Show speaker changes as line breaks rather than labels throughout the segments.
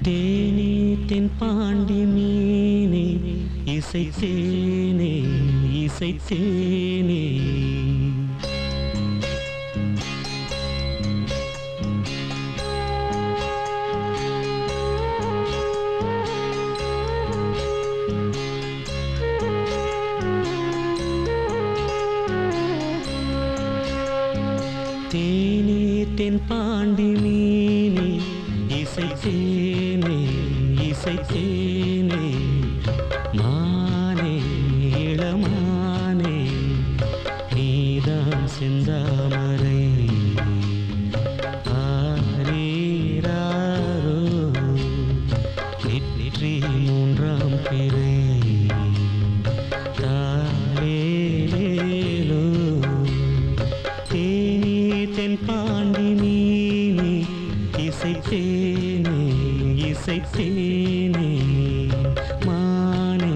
தேனே தென்பாண்டி மீனே இசைத்தேனே இசைத்தேனே தேனே தென்பாண்டி மீனே இசைத்தேனே இசைத்தேனே மானே இளமானே நீதான் செந்தாமரை ஆரீராரோ நெற்றி மூன்றாம் பிறை தாலேலோ தேனே தென்பாண்டி மீனே இசைத்தேனே இசைத்தேனே மானே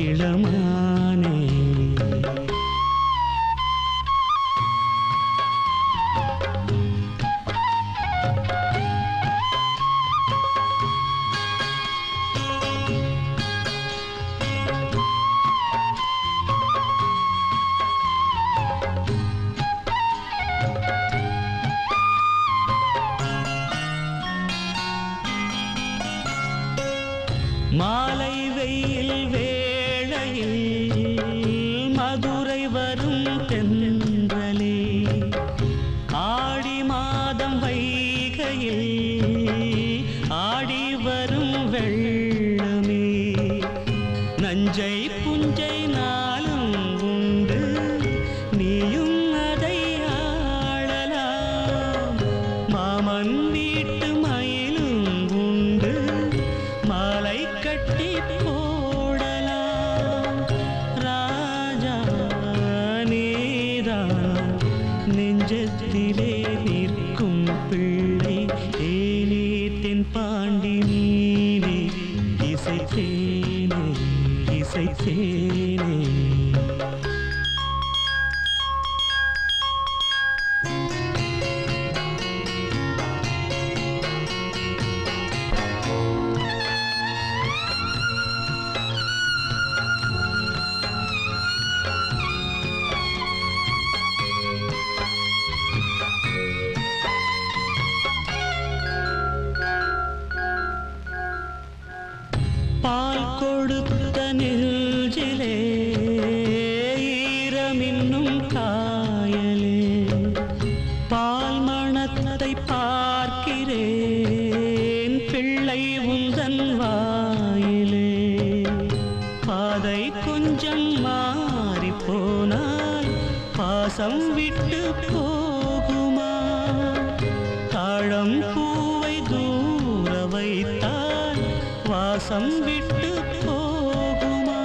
இளமானே மாலை வெயில் வேளையில் மதுரை வரும் தென்றலே ஆடி மாதம் வைகையில் ஆடி வரும் வெள்ளமே நஞ்சை புஞ்சை நாளும் உண்டு நீயும் அதை ஆளலாம் மாமன் வீட்டு மயிலும் உண்டு மாலை கட்டி போடலாம் ராஜா நீதான் நெஞ்சத்திலே நிற்கும் பிள்ளை தேனே தென்பாண்டி மீனே இசைத்தேனே இசைத்தேனே பால் கொடுத்த நெஞ்சிலே ஈரமின்னும் காயலே பால் மணத்தை பார்க்கிறேன் பிள்ளை உந்தன் வாயிலே பாதை கொஞ்சம் மாறி போனால் பாசம் விட்டு போகுமா தாழம் பூவை தூர வைத்தால் வாசம் விட்டு போகுமா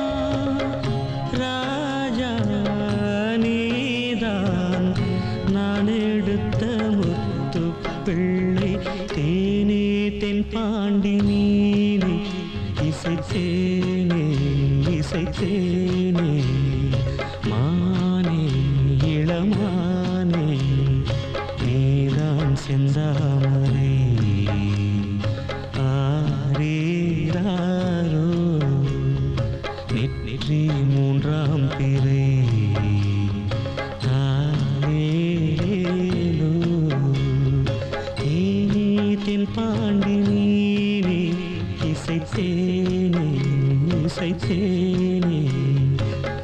ராஜா நீதான் நான் எடுத்த முத்து பிள்ளை தேனே தென்பாண்டி மீனே இசைத்தேனே இசைத்தேனே மானே இளமானே நீதான் செந்தாமரை ஆரீராரோ நெற்றி மூன்றாம் பிறை தாலேலோ தேனே தென்பாண்டி மீனே இசைத்தேனே இசைத்தேனே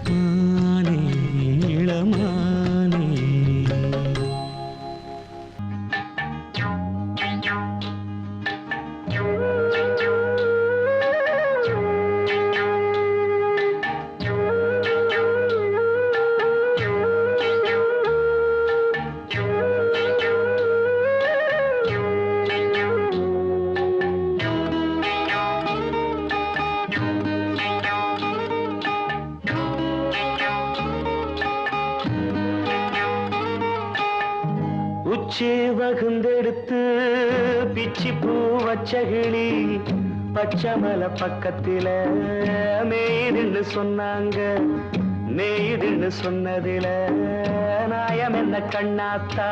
மானே இளமானே உச்சி வகுந்தெடுத்து பிச்சி பூ வச்சகிளி பச்சமலை பக்கத்தில மேய்துன்னு சொன்னாங்க மேய்துன்னு சொன்னதில நாயம் என்ன கண்ணாத்தா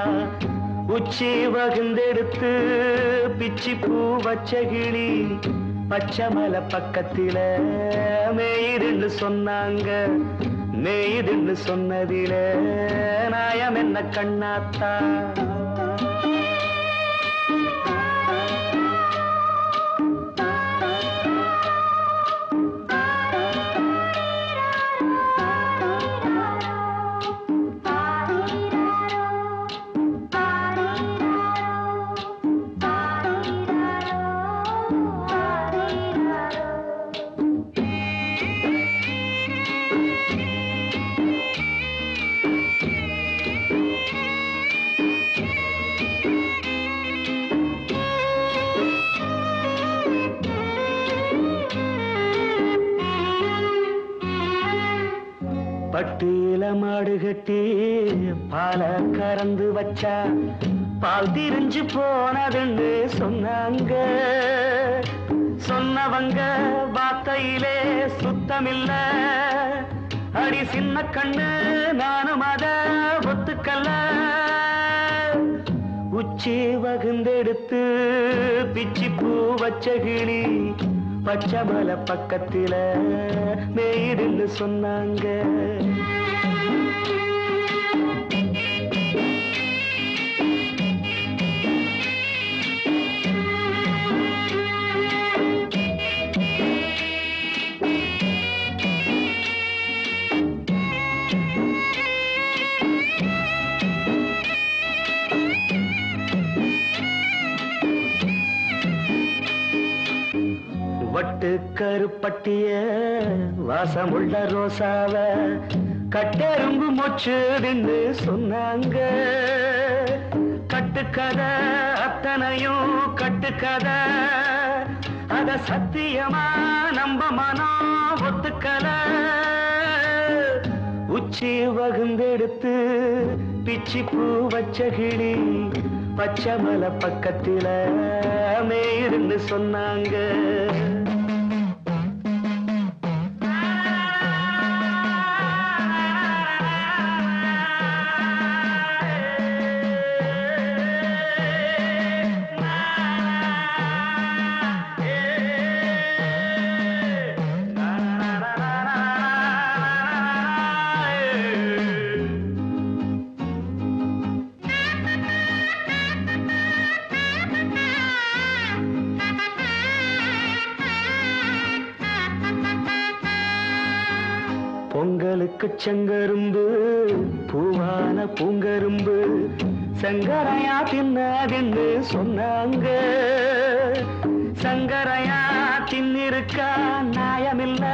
உச்சி வகுந்தெடுத்து பிச்சி பூ வச்ச கிளி பச்சைமலை பக்கத்தில மேயுதுன்னு சொன்னாங்க. மேயுதுன்னு சொன்னதில நாயம் என்ன கண்ணாத்தா? பட்டியில மாடு கட்டி பால கறந்து வச்சா பால் திரிஞ்சு போனதுன்னு சொன்னாங்க. சொன்னவங்க வார்த்தையிலே சுத்தமில்ல. அடி சின்ன கண்ணு நானும் அத ஒத்துக்கல்ல. உச்சி வகுந்தெடுத்து பிச்சி பூ வச்ச கிளி பச்சைமலை பக்கத்தில மேயுதுன்னு சொன்னாங்க. வட்டு கருப்பட்டிய வாசமுள்ள ரோசாவ கட்டெரும்பு மொச்சுதுன்னு சொன்னாங்க. கட்டுக்கதை அத்தனையும் கட்டுக்கதை, அத சத்தியமா நம்ப மனம் ஒத்துக்கல. உச்சி வகுந்தெடுத்து பிச்சி பூ வச்ச கிளி பச்சைமலை பக்கத்தில மேயுதுன்னு சொன்னாங்க. பொங்கலுக்கு செங்கரும்பு பூவான பூங்கரும்பு சங்கரையா தின்னாதுன்னு சொன்னாங்க. சங்கரையா தின்னிருக்கா நியாயமில்ல.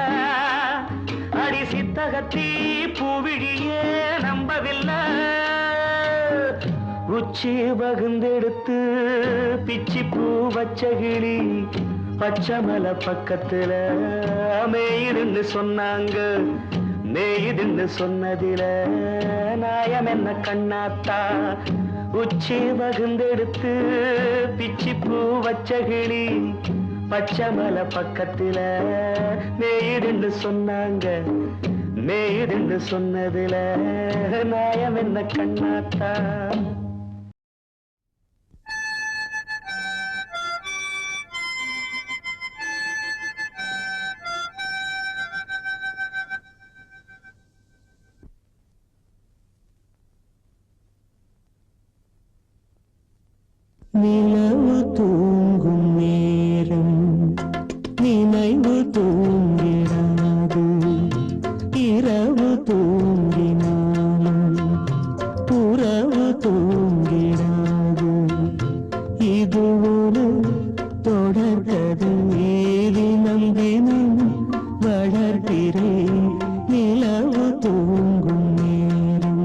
அடி சித்தகத்தி பூவிழியே நம்பவில்லை. உச்சி வகுந்தெடுத்து பிச்சி பூ வச்ச கிளி பச்சைமலை பக்கத்துல மேயுதுன்னு சொன்னாங்க. மேயுதுன்னு சொன்னதில நாயம் என்ன கண்ணாத்தா? உச்சி வகுந்தெடுத்து பிச்சி பூ வச்ச கிளி பச்சைமலை பக்கத்தில மேயுதுன்னு சொன்னாங்க. மேயுதுன்னு சொன்னதில நாயம் என்ன கண்ணாத்தா? நிலவு தூங்கும் நேரம் நினைவு தூங்கிடாது. இரவு தூங்கினாலும் உறவு தூங்கிடாது. இது ஒரு தொடர்கதை. தினம் தினம் வளர்கிறேன் நிலவு தூங்கும் நேரம்.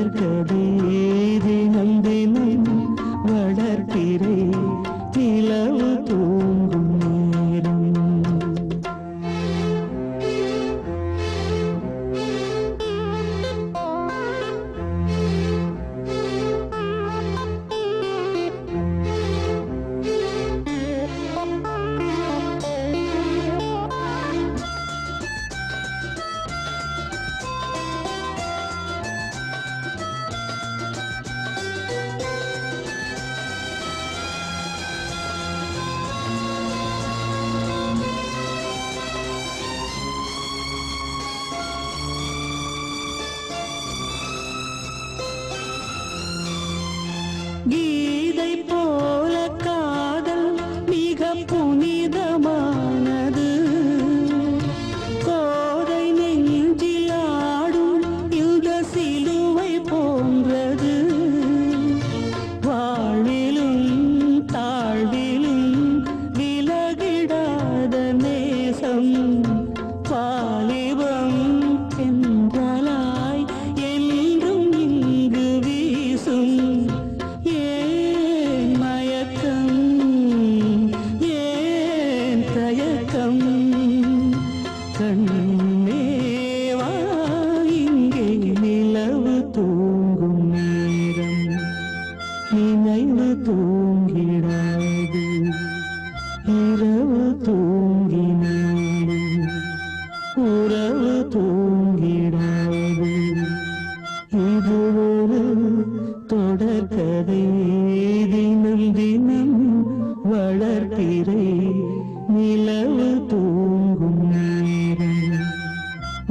தொடர்கதை தினம் தினம் வளர்ப்பிறை நிலவு தூங்கும் நேரம். கீதை போல காதல் மிக புனிதமானது. கோதை நெஞ்சில் ஆடும் இந்த சிலுவை போன்றது. வாழ்விலும் தாழ்விலும் விலகிடாத நேசம். வாலிபம் என்றலாய் என்றும் இங்கு வீசும். ஏன் மயக்கம் ஏன் தயக்கம் கண்ணேவா இங்கே நிலவு தூங்கும் நேரம். நினைவு தூங்கிடாது இரவு தூங்கினாலும் உறவு தூங்கிடாது. இது ஒரு தொடர்கதை தினம் தினம் வளர்ப்பிறை நிலவு தூங்கும் நேரம்.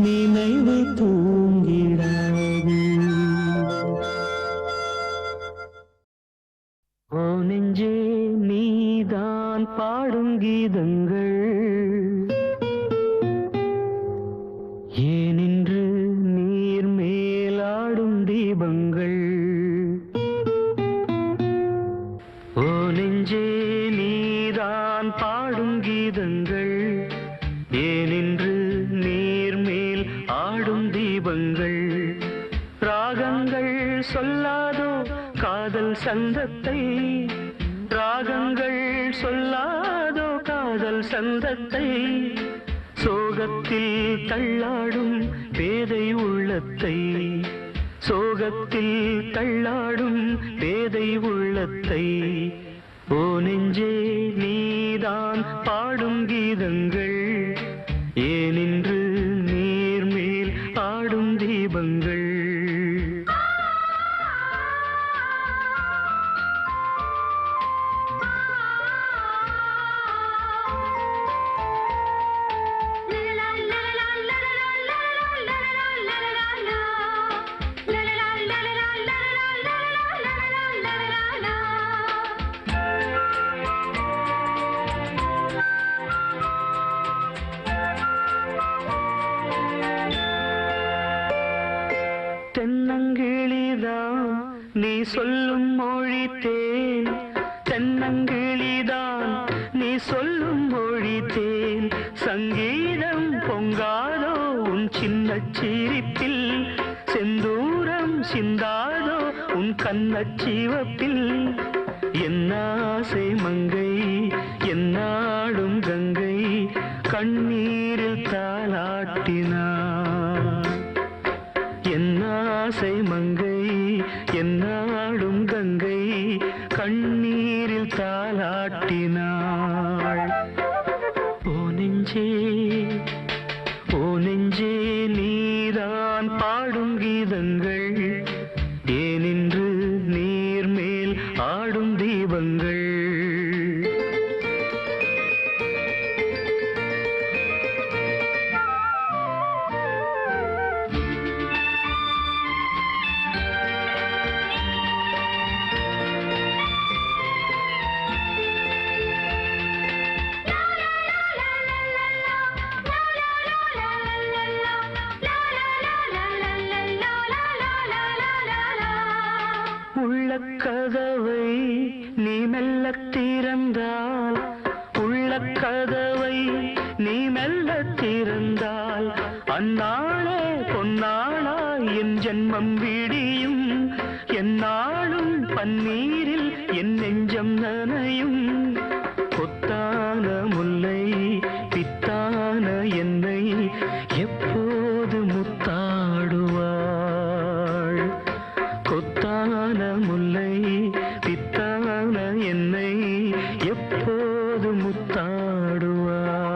நினைவு தூங்கிடாது. ஓ நெஞ்சே நீதான் பாடும் கீதங்கள் ஏனின்று நீர் மேலாடும் தீபங்கள். ஓ நெஞ்சே நீதான் பாடும் கீதங்கள் ஏனின்று நீர் மேல் ஆடும் தீபங்கள். ராகங்கள் சொல்லாதோ காதல் சந்தத்தை. ராகங்கள் சொல்லாதோ காதல் சந்தத்தை. சோகத்தில் தள்ளாடும் பேதை உள்ளத்தை. சோகத்தில் தள்ளாடும் பேதை உள்ளத்தை. ஓ நெஞ்சே நீதான் பாடும் கீதங்கள் ஏனின்று நீர் மேல் ஆடும் தீபங்கள். தென்னங்கிளிதான் நீ சொல்லும் மொழி தேன். தென்னங்கிளிதான் நீ சொல்லும் மொழி தேன். சங்கீதம் பொங்காதோ உன் சின்ன சிரிப்பில். செந்தூரம் சிந்தாதோ உன் கண்ணச் சிவப்பில். என்னாசை மங்கை என்னாடும் கங்கை கண்ணீரில் தாலாட்டினார். என்னாசை மங்கை என்னாடும் கங்கை கண்ணீரில் தாலாட்டினாள். ஓ நெஞ்சே ஓ நெஞ்சே நீதான் பாடும் கீதங்கள் ஏனின்று நீர் மேல் ஆடும் தீபங்கள். உள்ளக்கதவை நீ மெல்லத் திறந்தால். உள்ளக்கதவை நீ மெல்லத் திறந்தால். அந்நாளே பொன்னாளாய் என் ஜென்மம் விடியும். முத்தான முல்லை பித்தான என்னை எப்போது முத்தாடுவாள்?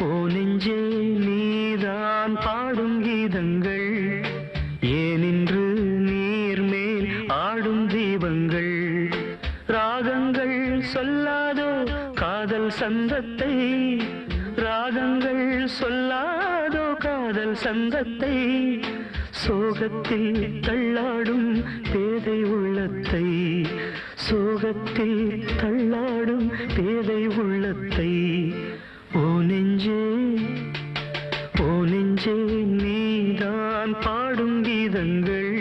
ஓ நெஞ்சே நீதான் பாடும் கீதங்கள், ஏனின்று நீர்மேல் ஆடும் தீபங்கள், ராகங்கள் சொல்லாதோ காதல் சந்தத்தை, ராகங்கள் சொல்லாதோ காதல் சந்தத்தை, சோகத்தில் தள்ளாடும் பேதை உள்ளத்தை, சோகத்தில் தள்ளாடும் பேதை உள்ளத்தை. ஓ நெஞ்சே ஓ நெஞ்சே நீதான் பாடும் கீதங்கள்,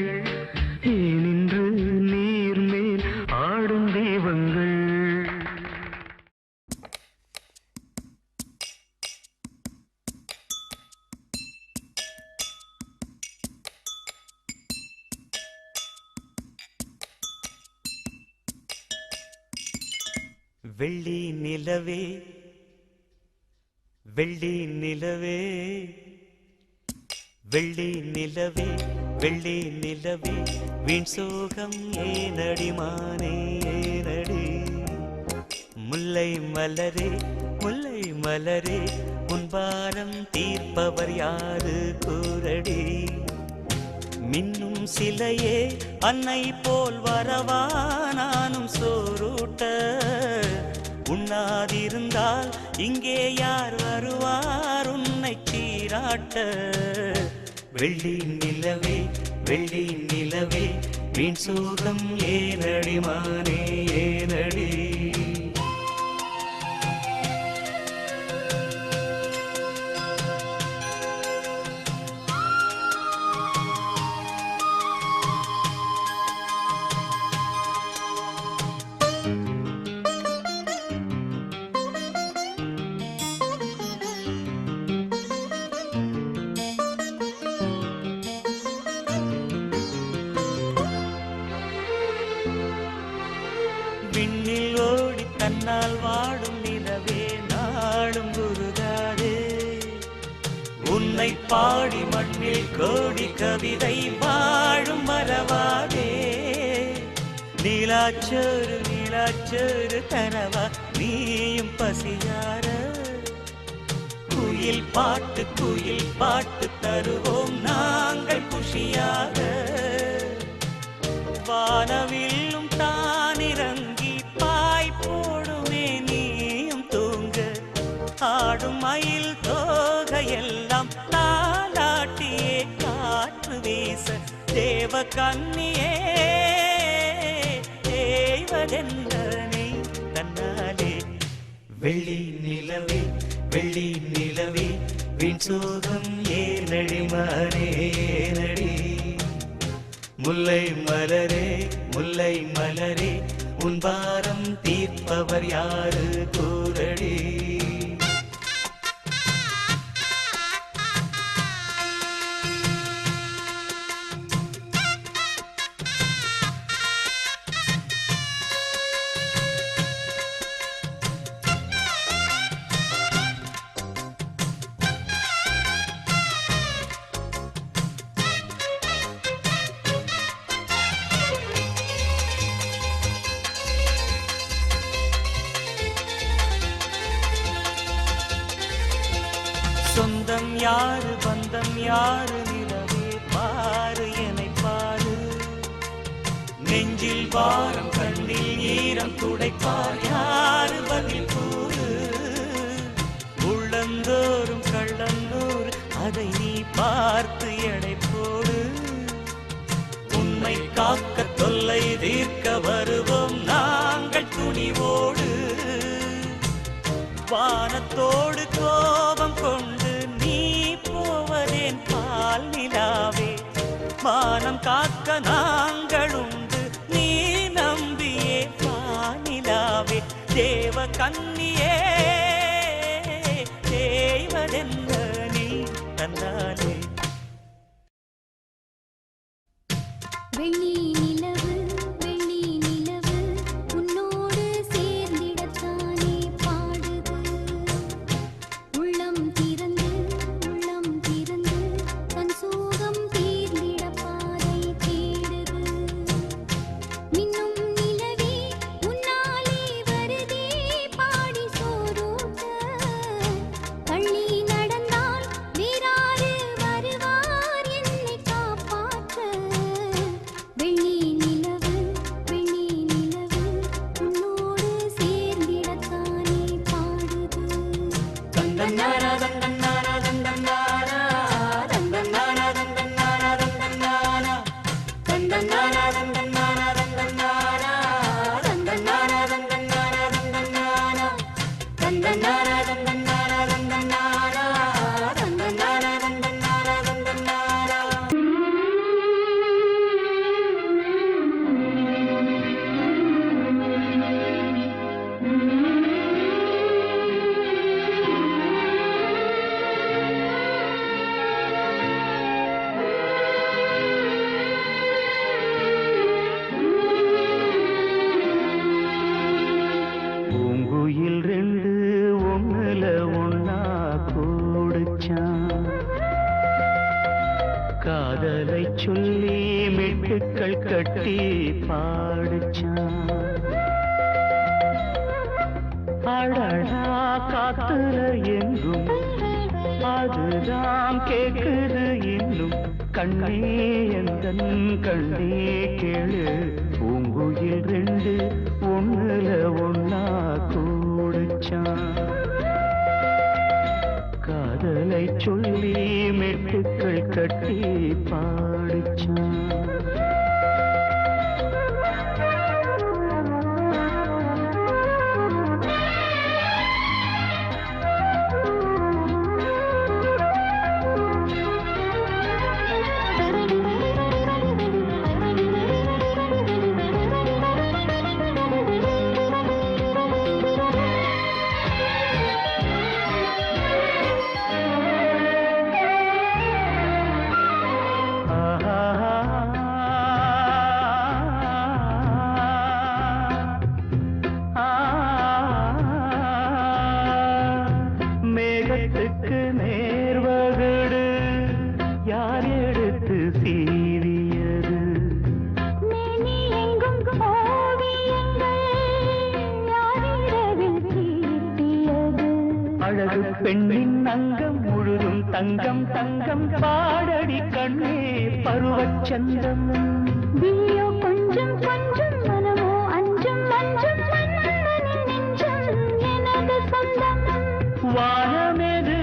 ஏனின்று நீர்மேல் ஆடும் தெய்வங்கள்.
வெள்ளி நிலவே வெள்ளி நிலவே வெள்ளி நிலவே வெள்ளி நிலவே வீண் சோகம் ஏனடி மானே ஏனடி? முல்லை மலரே முல்லை மலரே உன் பாரம் தீர்ப்பவர் யாரு கூரடி? மின்னும் சிலையே அன்னை போல் வரவா நானும் சோறுட்ட? உண்ணாதிருந்தால் இங்கே யார் வருவார் உன்னை சீராட்ட? வெள்ளி நிலவே வெள்ளி நிலவே வீண் சோகம் ஏனடி மானே ஏனடி? விண்ணில் ஓடி தன்னால் வாடும் நிலவே நாடும் குருகாதே, உன்னை பாடி மண்ணில் கோடி கவிதை வாழும் மறவாதே. நீலாச்சோறு நீலாச்சோறு தரவா நீயும் பசியார? குயில் பாட்டு தருவோம் நாங்கள் குஷியாக. வானவில்லும் தானிறங்கி பாய் போடுமே நீயும் தூங்க, ஆடும் மயில் தோகையெல்லாம் தாலாட்டியே காற்று வீச. தேவ கன்னியே தேவதென்றனை தன்னாலே. வெள்ளி நிலவே வெள்ளி நிலவே வீண் சோகம் ஏனடி மானே ஏனடி? முல்லை மலரே முல்லை மலரே உன் பாரம் தீர்ப்பவர் யாரு கூரடி? சொந்தம் யாரு பந்தம் யாரு நிலவே பாரு என்னை பாரு. நெஞ்சில் வாரம் கண்ணில் ஈரம் துடைப்பார் யாரு பதில் கூறு? உள்ளந்தோறும் கள்ளந்தோறு அதை நீ பார்த்து எடை போடு. உண்மை காக்க தொல்லை தீர்க்க வருவோம் நாங்கள் துணிவோடு. வானத்தோடு கோபம் கொண்டு நீ போவதேன் பால் நிலாவே? மானம் காக்க நாங்கள் உண்டு நீ நம்பியே பானிலாவே. தேவ கன்னியே தேவதென்ன நீ தன்னாலே.
வெள்ளி நிலவு வெள்ளி நிலவு உன்னோடு சேர்ந்திடத்தானே பாடுது. உள்ளம் திறந்து தன் சோகம் தீர்ந்திட பாதை
காதலை சொல்லி மெட்டுக்கள் கட்டி பாடுச்சான். அழகா காத்துல எங்கும் அதுதான் கேக்குது இன்னும். கண்ணே எந்தன் கண்ணே கேளு, பூங்குயில் ரெண்டு ஒண்ணுல ஒன்னா கூடுச்சான். காதலை சொல்லி மெட்டுக்கள் கட்டி பாடுச்சான். மேகத்துக்கு நேர்வகடு யார் எடுத்து சீவியது? அழகு பெண்ணின் அங்கம் முழுதும் தங்கம் தங்கம் பாடடி கண்ணே பருவச்சந்தம்.
கொஞ்சம் கொஞ்சம் மனமோ அஞ்சும் அஞ்சும் எனது சொந்தம்.
வானமெது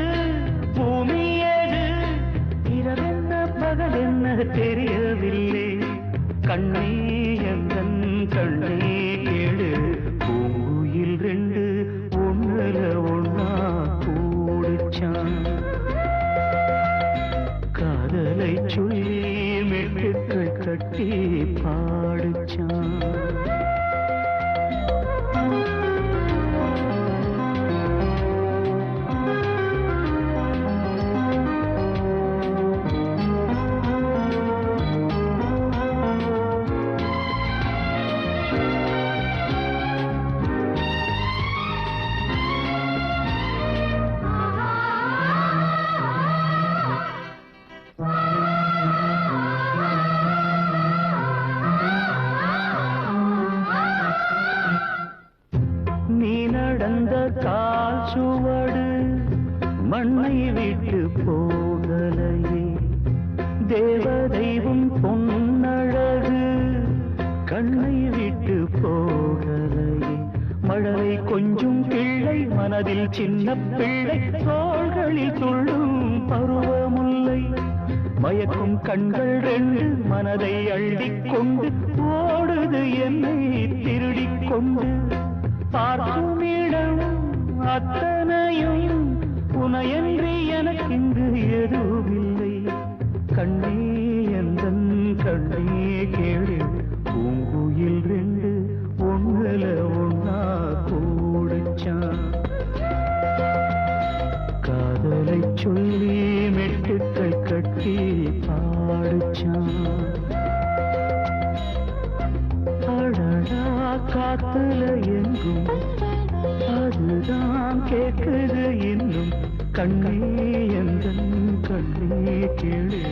பூமியது இரவென்ன பகலென்ன தெரியவில்லை. கண்ணே எந்தன் கண்ணே கேளு, பூங்குயில் ரெண்டு ஒண்ணுல ஒன்னா கூடுச்சான். காதலை சொல்லி மெட்டுக்கள் கட்டி பாடுச்சான். நீ நடந்த கால் சுவடு மண்ணை விட்டு போகலையே. தேவதைவும் பொன்னழகு கண்ணை விட்டு போகலையே. மழலை கொஞ்சம் பிள்ளை மனதில் சின்ன பிள்ளை தோள்களில் துள்ளும் பருவமுல்லை. மயக்கும் கண்கள் ரெண்டு மனதை அள்ளிக் கொண்டு ஓடுது என்னை திருடிக் கொண்டு. பார்க்கும் இடம் அத்தனையும் உனையன்றி எனக்கின்று எதுவில்லை. கண்ணே எந்தன் கண்ணே கேளு, பூங்குயில் ரெண்டு ஒண்ணுல ஒன்னா கூடுச்சான். காதலை சொல்லி மெட்டுக்கள் கட்டி பாடுச்சான். அடடா காத்துல எங்கும் அதுதான் கேக்குது இன்னும். கண்ணே எந்தன் கண்ணே கேளு,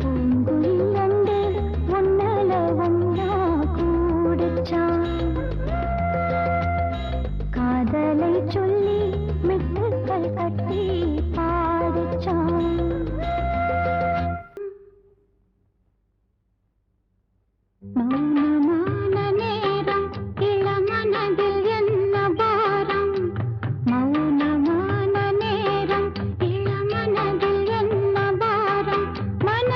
பூங்குயில் ரெண்டு ஒண்ணுல ஒன்னா கூடுச்சான். காதலை சொல்லி மெட்டுக்கள் கட்டி பாடுச்சான். மௌனமான நேரம் இளமனதில் என்ன பாரம். மௌனமான நேரம் இளமனதில் என்ன பாரம். மன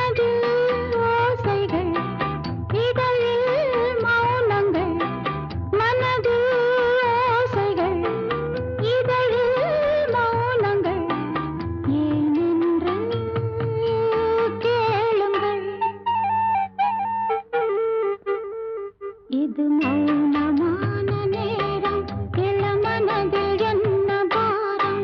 இது மௌனமான நேரம் இளமனதில் என்ன பாரம்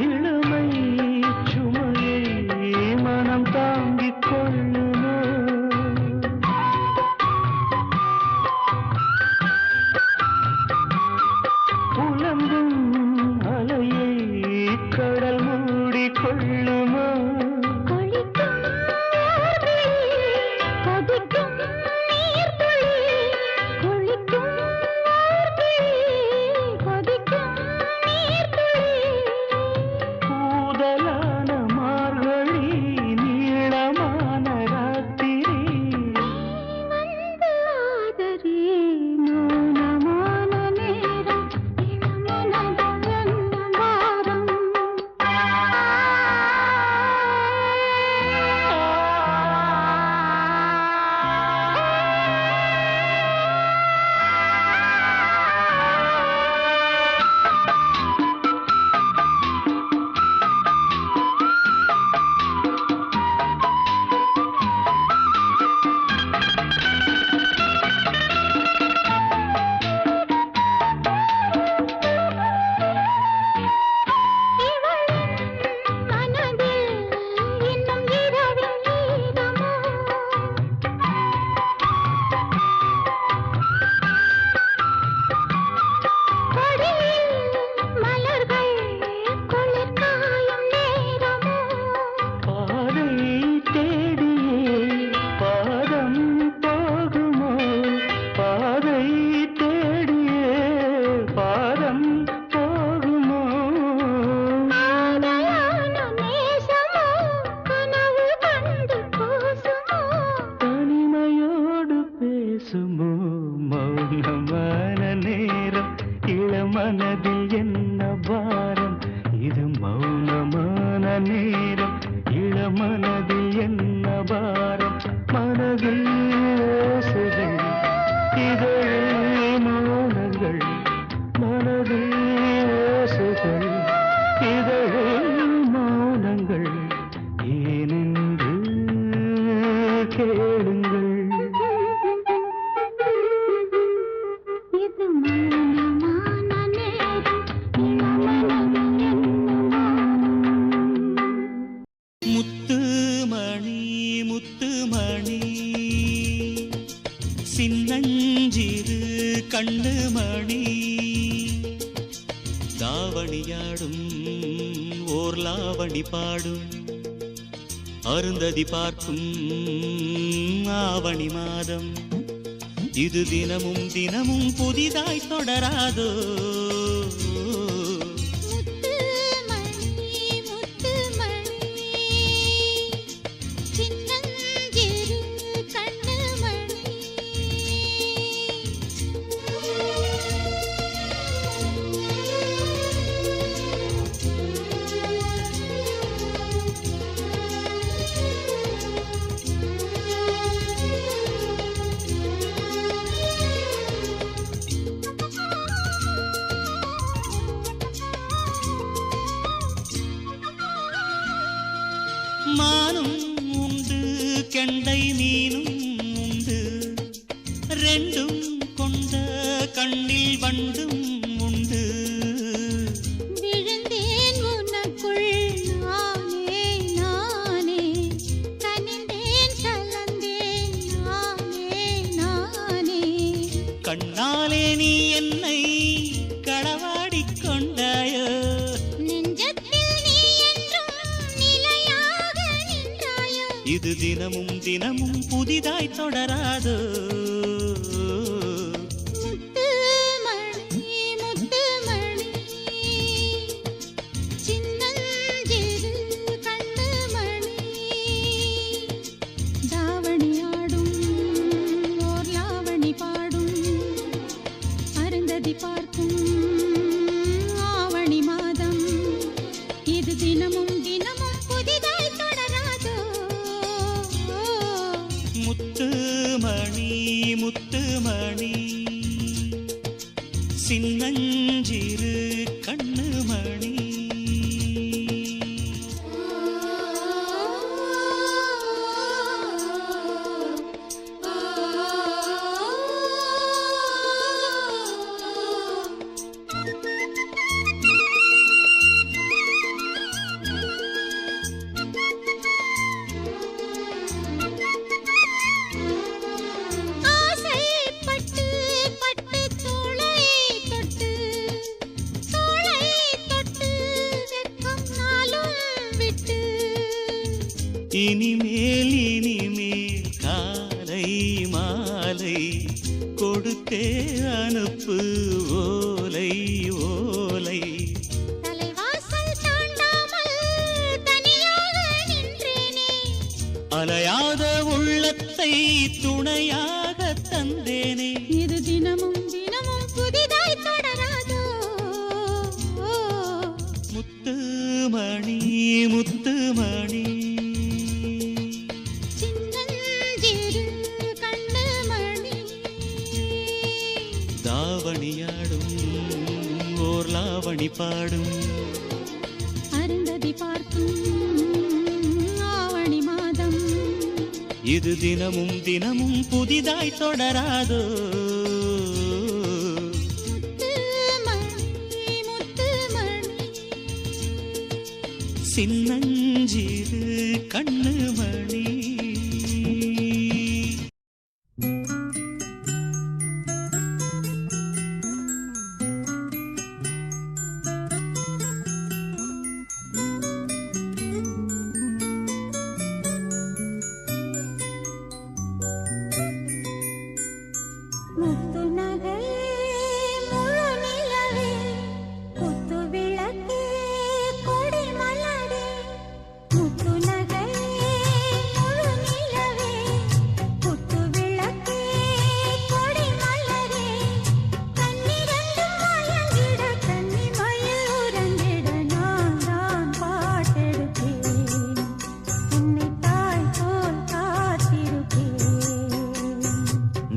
இளமை சுமையை மனம் தாங்கிக் கொள்ளுமோ புலம்பும் அலையை கடல் மூடிக் கொள்ளுமோ
கொதிக்கும் நீர்த்துளி கொதிக்கும் கொதிக்கும் நீர்த்துளி
கூதலான மார்கழி நீளமான ராத்திரி
வந்து ஆதரி மௌனமான நேரம் இளமனதில் என்ன பாரம் மனதில் இன்னும் இரவில் நீரமோ கொடியில் மலர்கள் குளிர் காயும் நேரமோ
பாதை தேடியே பாதம் போகுமோ பாதை தேடியே பாதம் போகுமோ
ஆதையான நேசமோ கனவு கண்டு கூசுமோ
தனிமையோடு பேசுமோ மௌனமான நேரம் இளமனதில் என்ன பாரம் இது மௌனமான நேரம் இளமனதில் என்ன பாரம் மனதில் ஓசைகள் இதழில் மௌனங்கள் மனதில் ஓசைகள் இதழில் மௌனங்கள் ஏனென்று கேளுங்கள்
இது மௌனமான நேரம் இளமனதில் என்ன பாரம்
முத்துமணி முத்துமணி சின்னஞ்சிறு கண்ணுமணி தாவணியாடும் ஓர் லாவணி பாடும் அருந்ததி பார்க்கும் ஆவணி மாதம் இது தினமும் தினமும் புதிதாய் தொடராதோ
முத்துமணி முத்துமணி சின்னஞ்சிறு கண்ணுமணி
மானும் உண்டு கெண்டை மீனும் உண்டு ரெண்டும் கொண்ட கண்ணில் வண்டும் உண்டு
விழுந்தேன் உனக்குள் நானே நானே கனிந்தேன் கலந்தேன் நானே நானே
கண்ணாலே நீ என்னை களவாடிக் கொண்டாயோ
நெஞ்சத்தில் நீ என்றும் நிலையாக நின்றாயோ
இது தினமும் தினமும் புதிதாய் தொடராதோ
முத்துமணி முத்துமணி சின்னஞ்சிறு கண்ணுமணி தாவணியாடும் ஓர் லாவணி பாடும்
முத்துமணி சின்னஞ்சிறு கண்ணுமணி
ஆசைப்பட்டு பட்டு தோளை தொட்டு வெட்கம் நாளும் விட்டு
இனிமேல் காலை மாலை கொடுத்தே அனுப்பு ஓலை ஓலை
தலைவாசல் தாண்டாமல் தனியாக நின்றேனே
அலையாத உள்ளத்தை துணையாக தந்தேனே
இது தினமும் தினமும் புதிதாய் தொடராதோ
முத்துமணி முத்துமணி
சின்னஞ்சிறு கண்ணுமணி
தாவணியாடும் ஓர் லாவணி பாடும்
அருந்ததி பார்க்கும் ஆவணி மாதம்
இது தினமும் தினமும் புதிதாய் தொடராதோ
முத்துமணி முத்துமணி
சின்னஞ்சிறு கண்ணுமணி
முத்து நகை முழு நிலவே குத்து விளக்கே கொடி மலரே முத்து நகை முழு நிலவே குத்து விளக்கே கொடி மலரே கண்ணிரண்டும் மயங்கிட கன்னி மயில் உறங்கிட நான் தான் பாட்டெடுப்பேன் உன்னை தாய் போல் காத்திருப்பேன்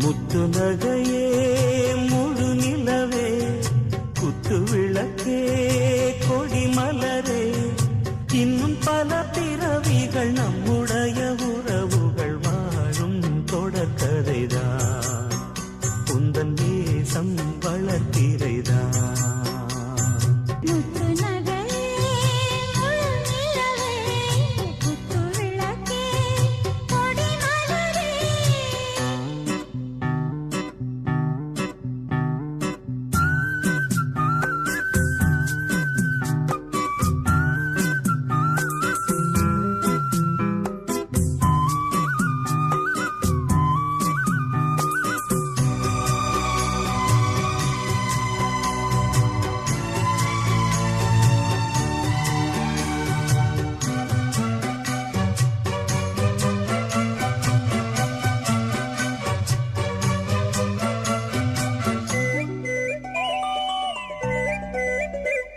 முத்து நகையே முழு நிலவே குத்து விளக்கே கொடி மலரே இன்னும் பல பிறவிகள் நம்முடைய உறவுகள் வாழும் தொடர்கதைதான் உந்தன் தேசம் வளர்த்திரைதான்
முத்து நகை முழு நிலவே குத்து விளக்கே கொடி மலரே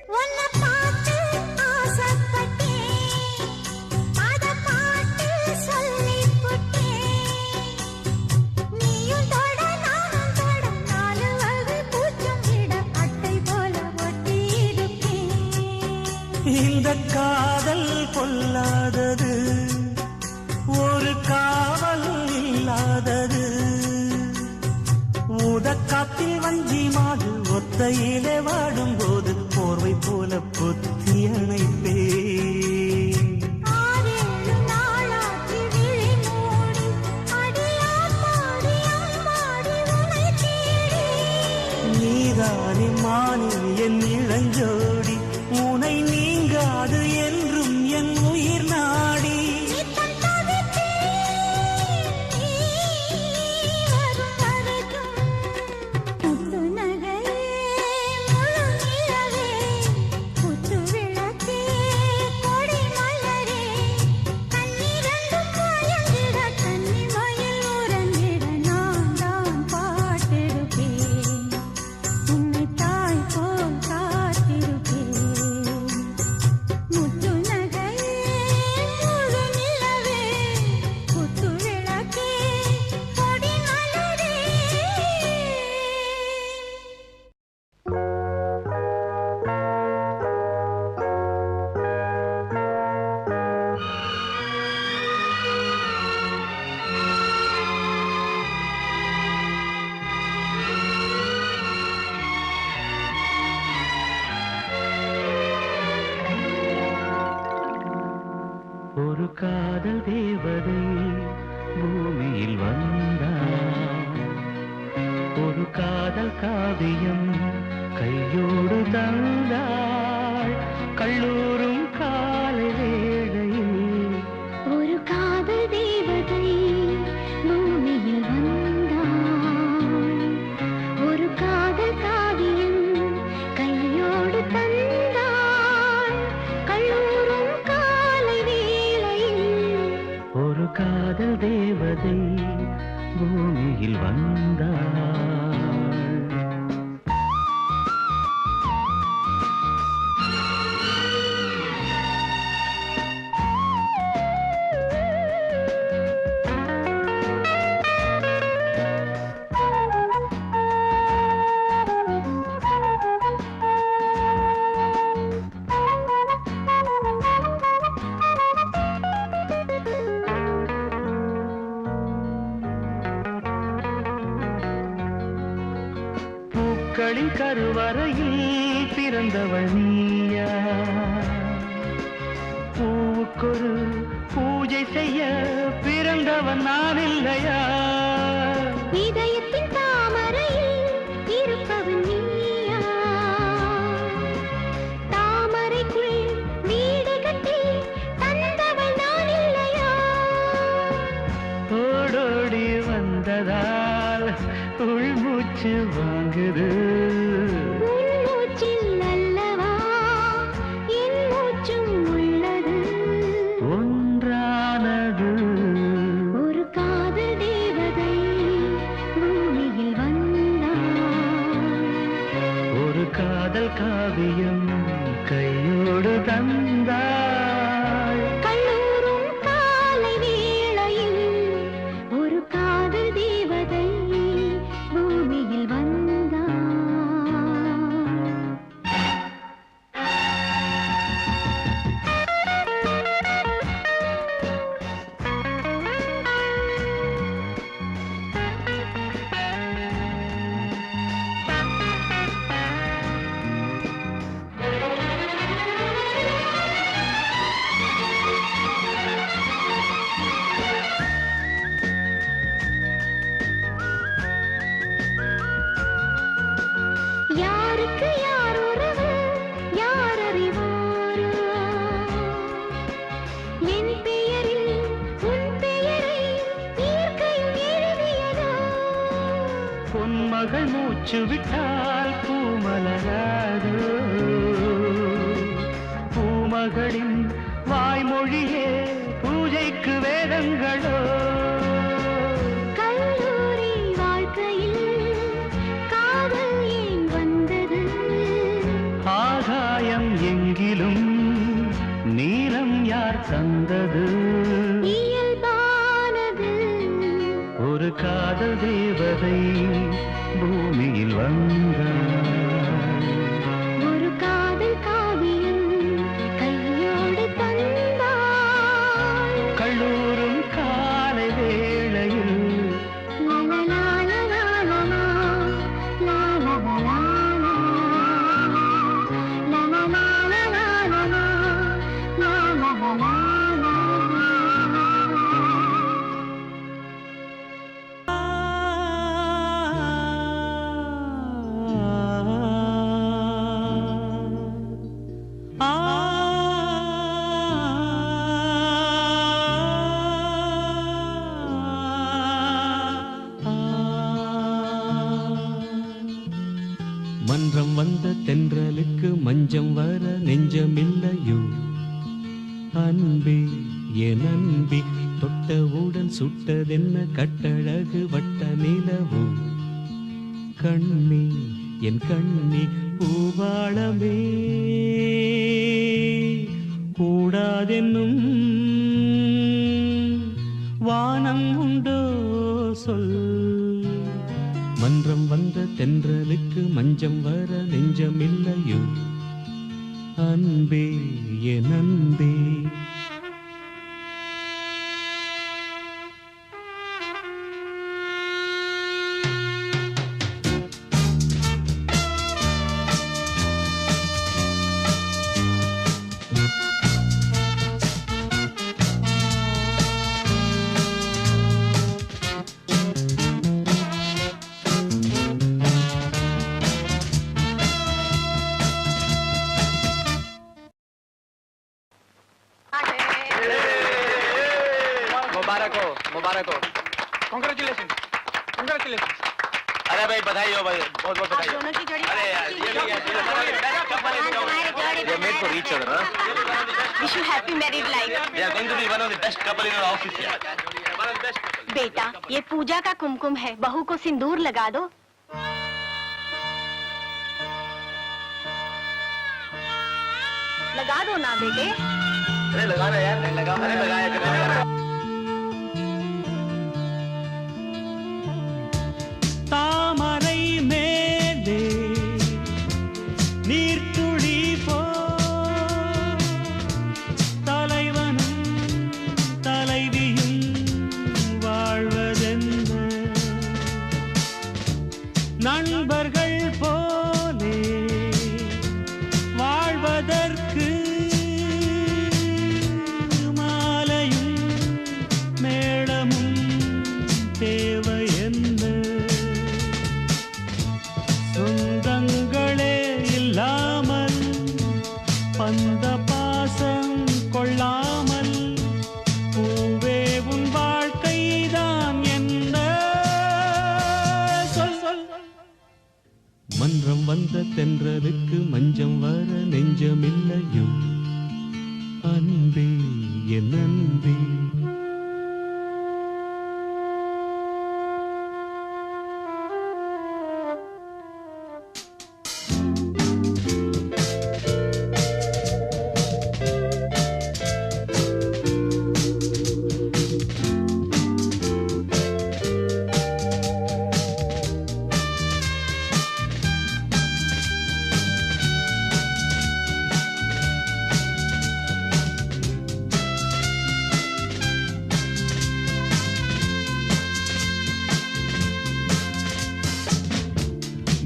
உன்னை பார்த்து ஆசைப்பட்டேன் அத பாட்டு சொல்லிப் புட்டேன் நீயும் தொட நானும் தொட நாலு வகை பூச்சும் விட அட்டை போல ஒட்டி இருப்பேன்
இந்த காதல் கொல்லாதது ஒரு காவல் இல்லாதது உதக்காத்தில் வஞ்சி மாடு ஒத்தையிலே வாடும்போது போர்வை போல பொத்தி அணைப்பேன்
ஆறேழு நாளாகி விழி மூடி அடியாத்தாடி அம்மாடி உனை தேடி
நீதானே மானே என் இளஞ்சோடி உனை நீங்காது என்றும் என் உயிர் நாடி
நித்தம் தவித்தேன் நீ வரும் வரைக்கும் முத்து நகை முழு நிலவே குத்து விளக்கே கொடி மலரே கண்ணிரண்டும் மயங்கிட கன்னி மயில் உறங்கிட நான் தான் பாட்டெடுப்பேன் உன்னை தாய் போல் காத்திருப்பேன் முத்து
ஒரு காதல் தேவதை பூமியில் வந்தாள். ஒரு காதல் காவியம் கையோடு தந்தாள். கல்லூரும் காலை வேளையில்
ஒரு காதல் தேவதை பூமியில் வந்தாள். ஒரு காதல் காவியம் கையோடு தந்தாள். கல்லூரும் காலை வேளையில்
ஒரு காதல் தேவதை பூமியில் வந்தாள். பூக்களின் கருவறையில் பிறந்தவள் நீயா? பூவுக்கொரு பூஜை செய்ய பிறந்தவன் நான் இல்லையா?
இதயத்தின் தாமரையில் இருப்பவன் நீயா? தாமரைக்குள் வீடு கட்டி தந்தவள் நான் இல்லையா?
ஓடோடி வந்ததால் உள்மூச்சு வாங்குது.
உன் மூச்சில் அல்லவா என் மூச்சும் உள்ளது.
ஒன்றானது
ஒரு காதல் தேவதை பூமியில் வந்தாள்.
ஒரு காதல் காவியம் கையோடு தந்தாள்.
கல்லூரும் காலை வேளையில் ஒரு காதல் தேவதை பூமியில் வந்தாள். யாருக்கு யார் உறவு யார் அறிவாரோ? என் பெயரில் உன் பெயரை இயற்கையும் எழுதியதோ?
பொன்மகள் மூச்சு விட்டால் பூமலராதோ? பூமகளின் வாய்மொழியே பூஜைக்கு வேதங்களோ?
கல்லூரி வாழ்க்கையில் காதல் ஏன் வந்தது?
ஆகாயம் எங்கிலும் நீலம் யார் தந்தது?
இயல்பானது
ஒரு காதல் தேவதை பூமியில் வந்தாள்.
ஒரு காதல் காவியம் கையோடு தந்தாள்.
கல்லூரும் காலை வேளையில்
லலலாலலாலலா, லாலலாலலா, லலலாலலாலலா, லாலலாலலா.
மன்றம் வந்த தென்றலுக்கு மஞ்சம் வர நெஞ்சமில்லையோ? அன்பே என் அன்பே தொட்டவுடன் சுட்டதென்ன கட்டழகு வட்ட நிலவோ? கண்ணே என் கண்ணே பூவாளமே கூடாதென்னும் வானம் உண்டோ சொல். மன்றம் வந்த தென்றலுக்கு மஞ்சம் வர நெஞ்சமில்லையோ? அன்பே என் அன்பே.
Congratulations. Congratulations.
अरे भाई बधाई हो भाई, बहुत बहुत बधाई हो।
दोनों की जोड़ी
अरे यार ये made for each other, huh?
Wish you happy married life.
They are going to be one of the best couple in our office here. One of the best couple.
बेटा ये पूजा का कुमकुम है, बहू को सिंदूर लगा दो। लगा दो ना बेटे।
अरे लगाना यार, नहीं लगा, अरे लगाया करो।
தாமரை மேலே நீர்த்துளி போ தலைவனும் தலைவியும் வாழ்வதென்ன நண்பர்கள் போலே வாழ்வதற்கு மாலையும் மேளமும் தேவை என்ன சொந்தங்களே இல்லாமல் பந்த பாசம் கொள்ளாமல் பூவே உன் வாழ்க்கைதான் என்ன சொல் சொல் மன்றம் வந்த தென்றலுக்கு மஞ்சம் வர நெஞ்சமில்லையோ அன்பே என் அன்பே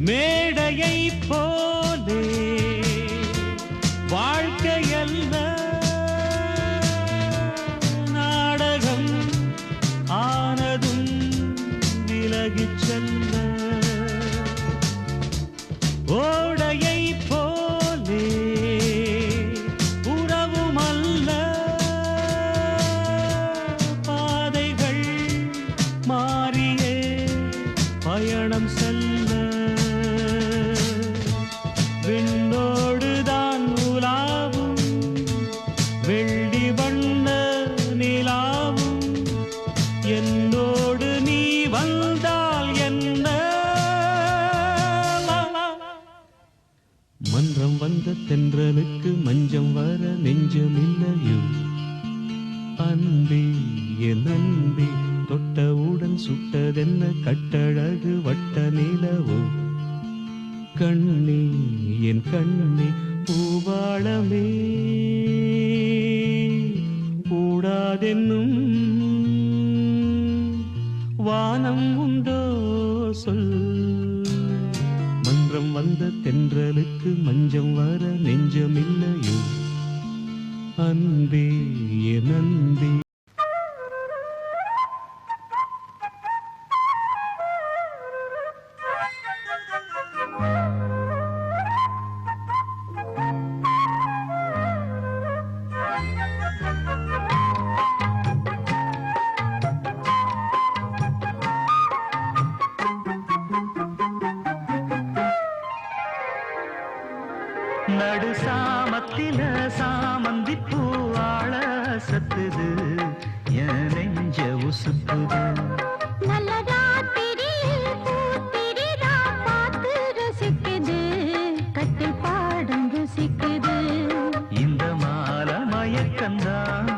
மேடையை போலே வாழ்க்கையல்ல நாடகம் ஆனதும் விலகிச் செல்ல ஓடையை போலே உறவுமல்ல பாதைகள் மாறியே பயணம் செல்ல விண்ணோடுதான் உலாவும் வெள்ளி வண்ண நிலாவும் என்னோடு நீ வந்தால் என்ன மன்றம் வந்த தென்றலுக்கு மஞ்சம் வர நெஞ்சமில்லையோ அன்பே என் அன்பே தொட்டவுடன் சுட்டதென்ன கட்டழகு வட்ட நிலவோ கண்ணே என் கண்ணே பூவாளமே கூடாதென்னும் வானம் உண்டோ சொல் மன்றம் வந்த தென்றலுக்கு மஞ்சம் வர நெஞ்சமில்லையோ அன்பே என் அன்பே நடு சாமத்தில சாமந்தி பூவாழ சத்துது என் நெஞ்ச உசுப்புது
நல்ல ராத்திரியில் பூத்திரிரா பார்த்து ரசிக்குது கட்டில் பாடம் ருசிக்குது
இந்த மால மயக்கந்தான்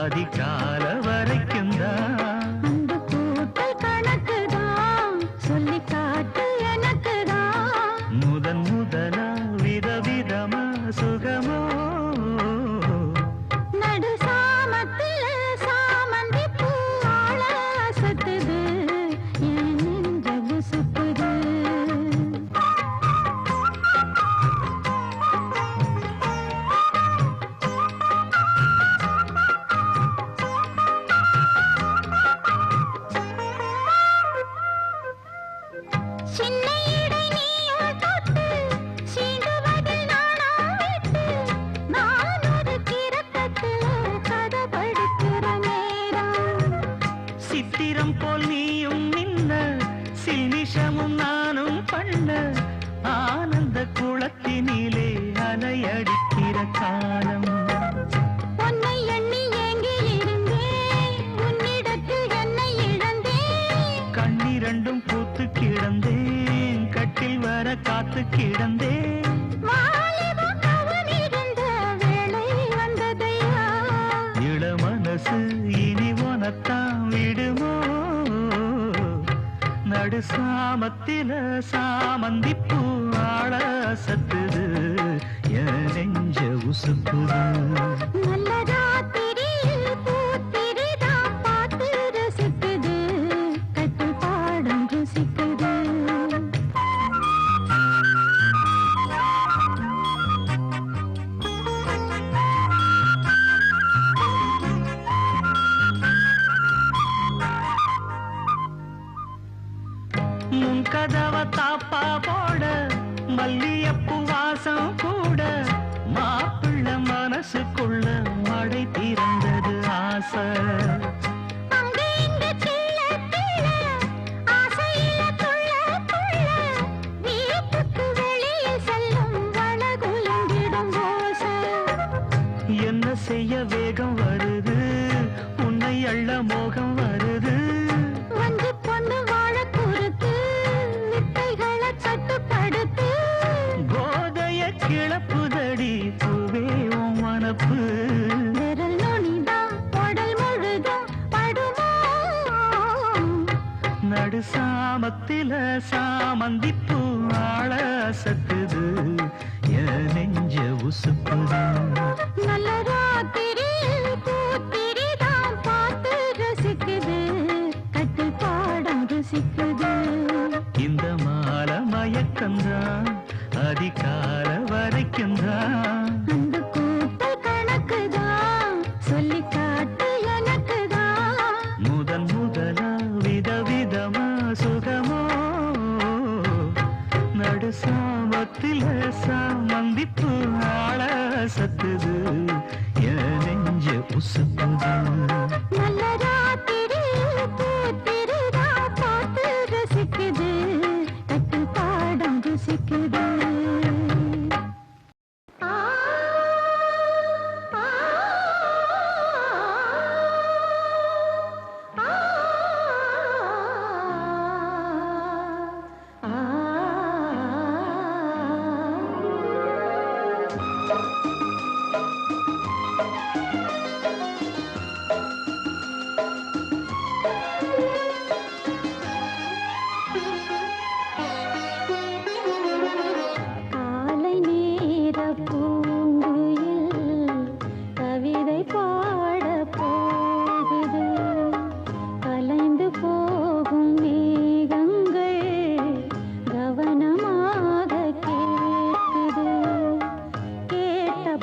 அதிகால வரைக்கும் தான்
அந்த கூட்டல் கணக்குதான் சொல்லி காட்டு எனக்குதான்
முதன் முதலா விதவிதமா சுகமோ
நடு சாமத்தில சாமந்தி பூவாழ சத்துது
உள்ளத்தினிலே அலையடிக்கிற காலம்.
உன்னை எண்ணி ஏங்கி இருந்தேன், உன்னிடத்தில் என்னை இழந்தேன்.
கண்ணிரண்டும் பூத்து கிடந்தேன், கட்டில் வர காத்து கிடந்தேன்.
வாலிபம் கவனிருந்த வேளை வந்ததையா,
இள மனசு இனி உனத்தான் விடுமோ? நடு சாமத்தில சாமந்திப்பூ ஆள சத்துது, என் நெஞ்ச உசுப்புது.
நல்ல ராத்திரியில் பூத்திரிதான் பார்த்து ரசிக்குது, கட்டில் பாடம் ருசிக்குது.
முன் கதவ தாப்பா போட மல்லியப்பூ வாசம் கூட, மாப்பிள்ள மனசுக்குள்ள மழை திறந்தது ஆசை.
அங்க இங்க கிள்ள கிள்ள, ஆசையில துள்ள துள்ள, வீட்டுக்கு வெளியில் செல்லும் வளகுலங்கிடும் ஓசை.
என்ன செய்ய வேகம் வருது, உன்னை அள்ள மோகம் வருது.
வந்து பொண்ணு வாழ குறுத்து, வித்தைகளை கட்டுப்படுத்து.
போதைய கிளப்புதடி பூவே உன் மனப்பு.
விரல் நுனிதான் உடல் முழுதும் படுமோ?
நடு சாமத்தில சாமந்திப்பூ ஆள சத்துது, என் நெஞ்ச உசுப்புது.
நல்ல ராத்திரியில் பூத்திரிதான் பார்த்து ரசிக்குது, கட்டில் பாடம் ருசிக்குது.
இந்த மால மயக்கந்தான் அதிகால வரைக்கும்தான்.
அந்த கூட்டல் கணக்குதான், சொல்லி காட்டு எனக்குதான்.
முதன் முதலா விதவிதமா சுகமோ, நடு சாமத்தில சாமந்திப்பு ஆள சத்துது, என் நெஞ்ச உசுப்புது.
நல்ல ராத்திரியில் பூத்திரிதான் பார்த்து ரசிக்குது, கட்டில் பாடம் ருசிக்குது. ஆ, ஆ, ஆ, ஆ, ஆ. காலை நேர பூங்குயில் கவிதை பாட போகுது, கலைந்து போகும் மேகங்கள் கவனமாக கேட்குது. கேட்ட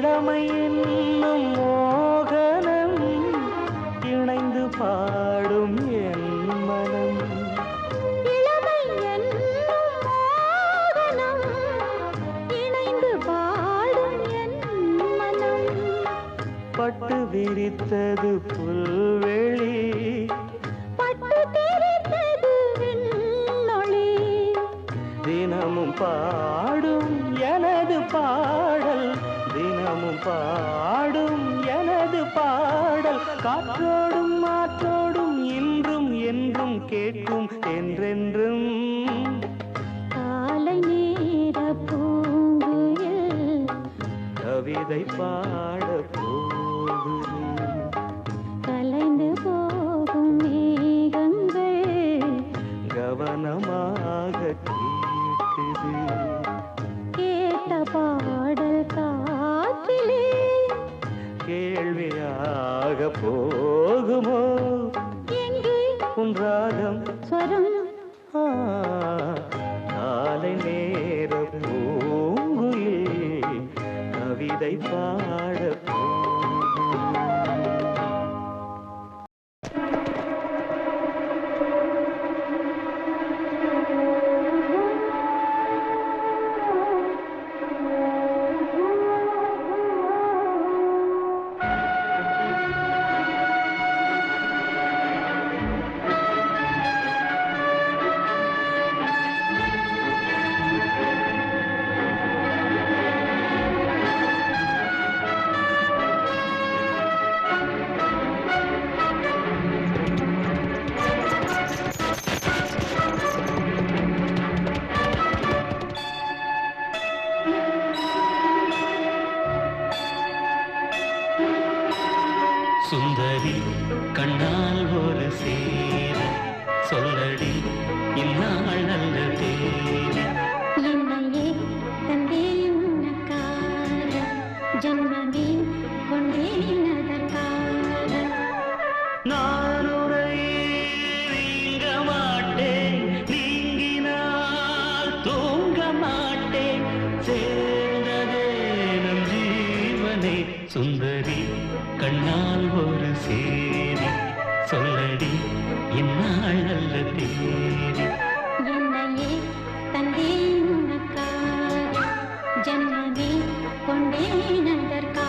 இளமை என்னும் மோகனம் இணைந்து பாடும் என் மனம்.
இளமை என்னும் மோகனம் இணைந்து பாடும் என் மனம்.
பட்டு விரித்தது புல்வெளி,
பட்டு தெரித்தது விண்ணொளி.
தினமும் பாடும் எனது பாடல், தினமும் பாடும் எனது பாடல். காற்றோடும் மாற்றோடும் இன்றும் என்றும் கேட்கும் என்றென்றும்.
காலை நேர பூங்குயில்
கவிதை பாட போகுது.
கலைந்து போகும் மேகங்கள்
கவனமாக கேட்குது.
கேட்ட பாடல் காற்றிலே
கேள்வியாக போகுமோ
எங்கே
உன் ராகம்
ஸ்வரம்.
காலை நேர பூங்குயில் கவிதை பாட போகுது.
சுந்தரி கண்ணால் ஒரு சேர சொல்லடி இந்நாள் நல்ல தேதி.
என்னையே தந்தேன் உனக்காக ஜன்மமே கொண்டேன் அதற்காக.
நான் உரை நீங்க மாட்டேன், நீங்கினால் தூங்க மாட்டேன். சேர்ந்ததே நம் ஜீவனே. சுந்தரி கண்ணால் ஒரு சேரி சொல்லடி இந்நாள் நல்ல தேதி.
என்னையே தந்தேன் உனக்காக ஜன்மமே கொண்டேன் அதற்காக.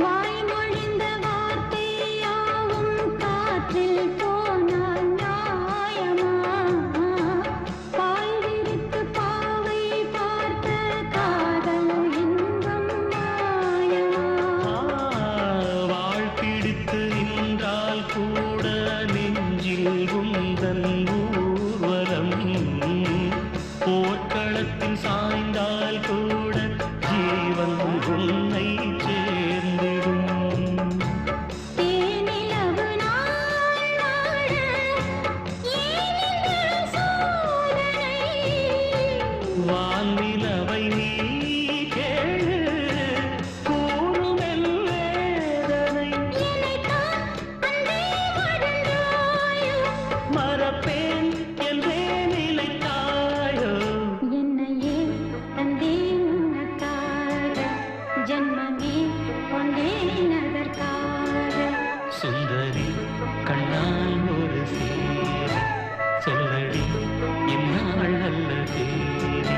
வாய்மொழிந்த வார்த்தை யாவும் காற்றில் போனால் நியாயமா? பாய் விரித்து பாவை பார்த்த காதல் இன்பம் மாயமா?
வாழ் பிடித்து நின்றால் கூட நெஞ்சில் உந்தன் ஊர்வலம். போர்க்களத்தில் சாய்ந்தால் கூட ஜீவன் உன்னை சேர்ந்திடும்.
தேனிலவு நாள் வாழ ஏன் இந்த சோதனை?
வான்நிலவை நீ கேளு, கூறும் என் வேதனை.
என்னைத்தான் அன்பே மறந்தாயோ?
மறப்பேன் என்றே நிலைத்தாயோ.
என்னையே தந்தேன் உனக்காக ஜன்மமே கொண்டேன் அதற்காக.
சுந்தரி கண்ணால் ஒரு சேரி சொல்லடி இந்நாள் நல்ல தேதி.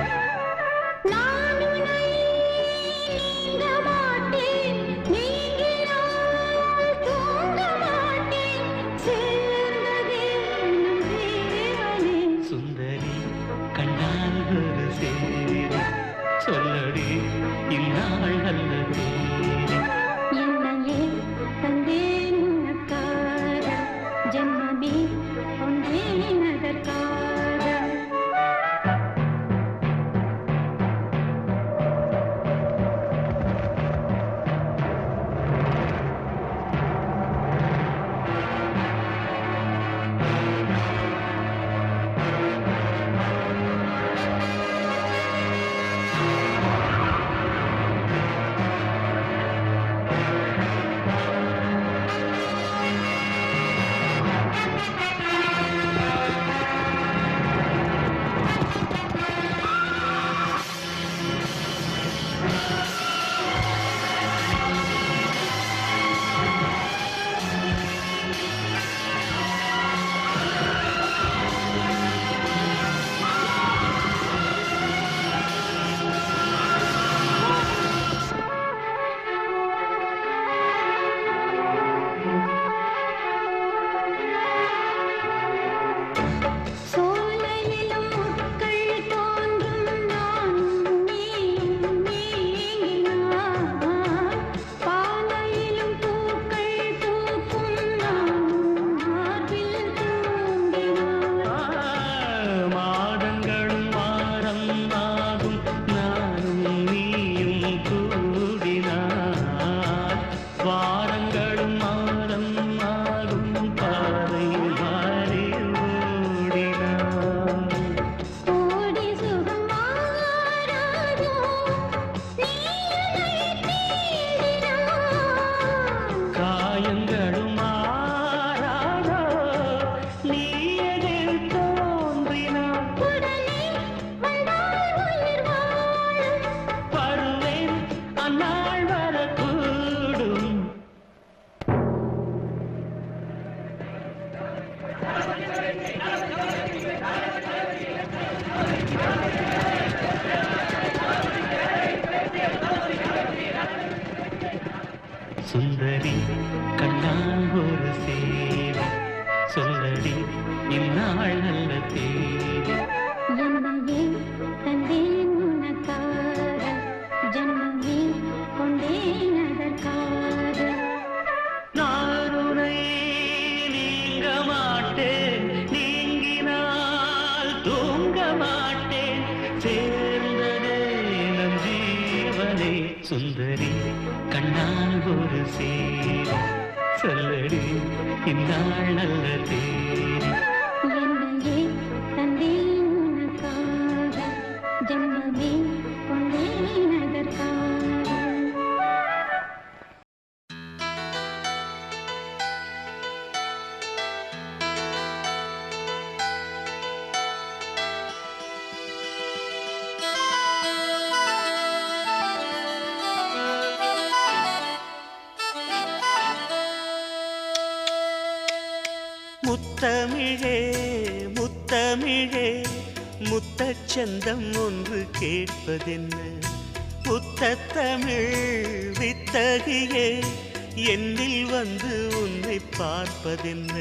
தூங்க மாட்டேன் சேர்ந்ததே நம் ஜீவனே சுந்தரி கண்ணால் ஒரு சேரி சொல்லடி இந்நாள் நல்ல தேரி
என்னையே தந்தேன் உனக்காக ஜென்மமே கொண்டேன் அதற்காக
முத்தமிழே முத்தமிழே முத்தச்சந்தம் ஒன்று கேட்பதென்ன முத்தத்தமிழ் வித்தகியே என்னில் வந்து உன்னை பார்ப்பதென்ன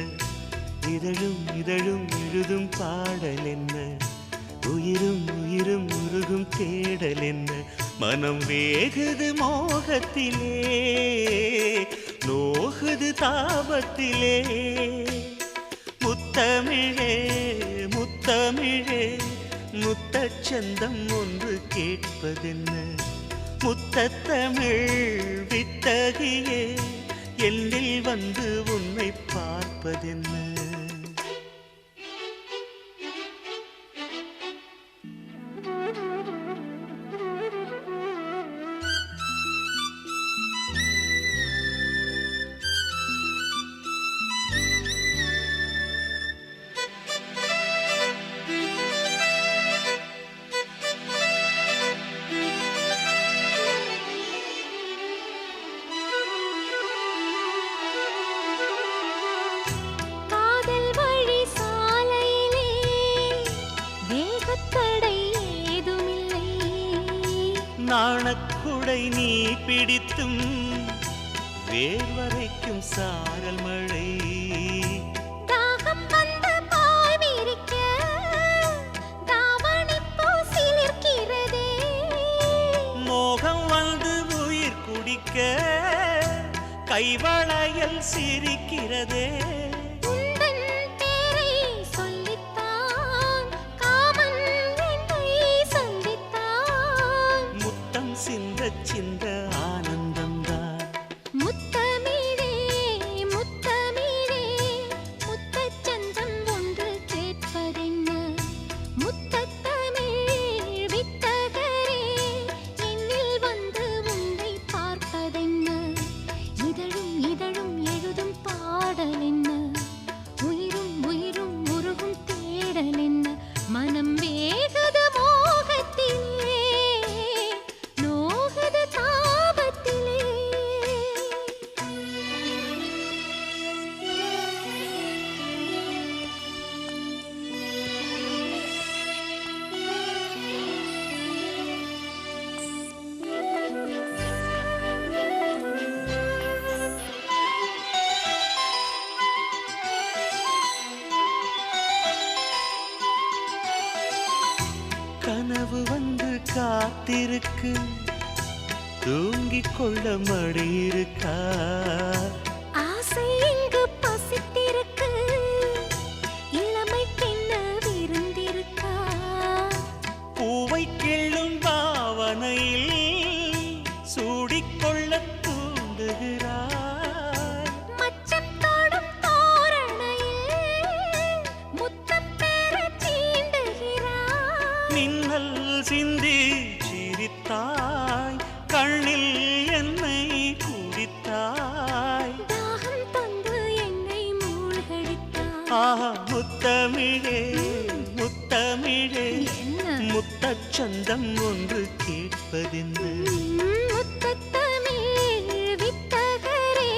இதழும் இதழும் எழுதும் பாடல் என்ன உயிரும் உயிரும் உருகும் தேடல் என்ன மனம் வேகுது மோகத்திலே நோகுது தாபத்திலே முத்தமிழே முத்தமிழே முத்தச்சந்தம் ஒன்று கேட்பதென்ன முத்தத்தமிழ் வித்தகியே எல்லில் வந்து உன்னை பார்ப்பதென்ன நாணக்குடை நீ பிடித்தும் வேர்வரைக்கும் சாரல் மழை
தாகம் வந்து பாய் விரிக்க தாவணிப்பூ சிலிர்க்கிறதே
மோகம் வந்து உயிர் குடிக்க கைவளையல் சிரிக்கிறதே சிந்த ஆனந்தம்தான்
முத்தமிழே முத்தமிழே முத்தச்சந்தம் ஒன்று கேட்பதென்ன முத்தத்தமிழ் வித்தகரே என்னில் வந்து உன்னை பார்ப்பதென்ன இதழும் இதழும் எழுதும் பாடல் என்ன உயிரும் உயிரும் உருகும் தேடல் என்ன மனம் வேகுது மோகத்திலே
கனவு வந்து காத்திருக்கு தூங்கிக் கொள்ள மடி இருக்கா
ஆசை இங்கு பசித்திருக்கு இளமை என்ன விருந்திருக்கா
பூவை கிள்ளும் பாவனையில் சூடிக்கொள்ள தூண்டுகிறார்
மச்சம் தோடும் தோரணையில் முத்தம் பெற தீண்டுகிறார்
மின்னல் சிந்தி சிரித்தாய் கண்ணில் என்னை குடித்தாய்
தாகம் தந்து என்னை மூழ்கடித்தாய்
ஆஹா முத்தமிழே முத்தமிழே முத்தச்சந்தம் ஒன்று கேட்பதென்ன
முத்தத்தமிழ் வித்தகரே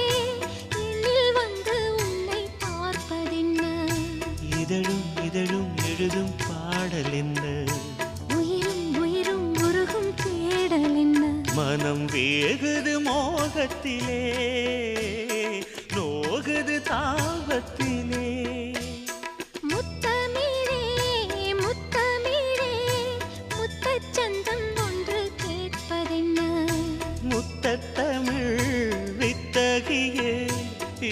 என்னில் வந்து உன்னை பார்ப்பதென்ன
இதழும் இதழும் எழுதும் பாடல் என்ன
உயிரும் உயிரும் உருகும் தேடல் என்ன
மனம் வேகுது மோகத்திலே நோகுது தாபத்திலே
முத்தமிழே முத்தமிழே முத்தச்சந்தம் ஒன்று கேட்பதென்ன
முத்தத்தமிழ் வித்தகியே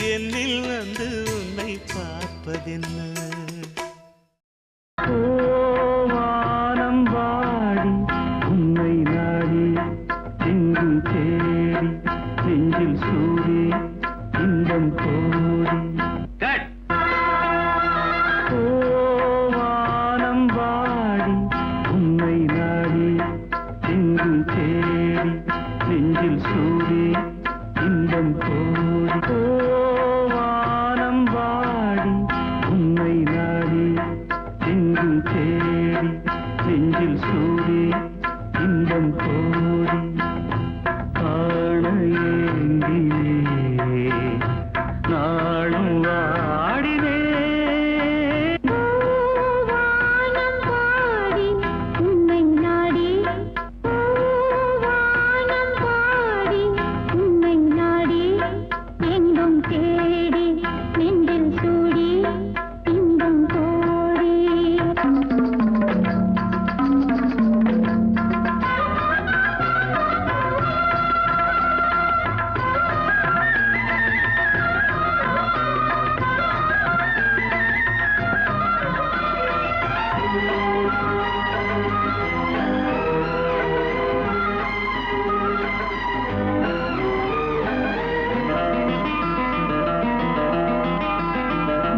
என்னில் வந்து உன்னை பார்ப்பதென்ன
எங்கும் தேடி நெஞ்சில் சூடி இன்பம் கோடி வானம் வாடி உன்னை நாடி எங்கும் தேடி நெஞ்சில் சூடி இன்பம் கோடி காண ஏங்கினே நாளும் வாடினே
வானம் பாடி உன்னை நாடி வானம் பாடி உன்னை நாடி எங்கும் தேடி நெஞ்சில் சூடி இன்பம் கோடி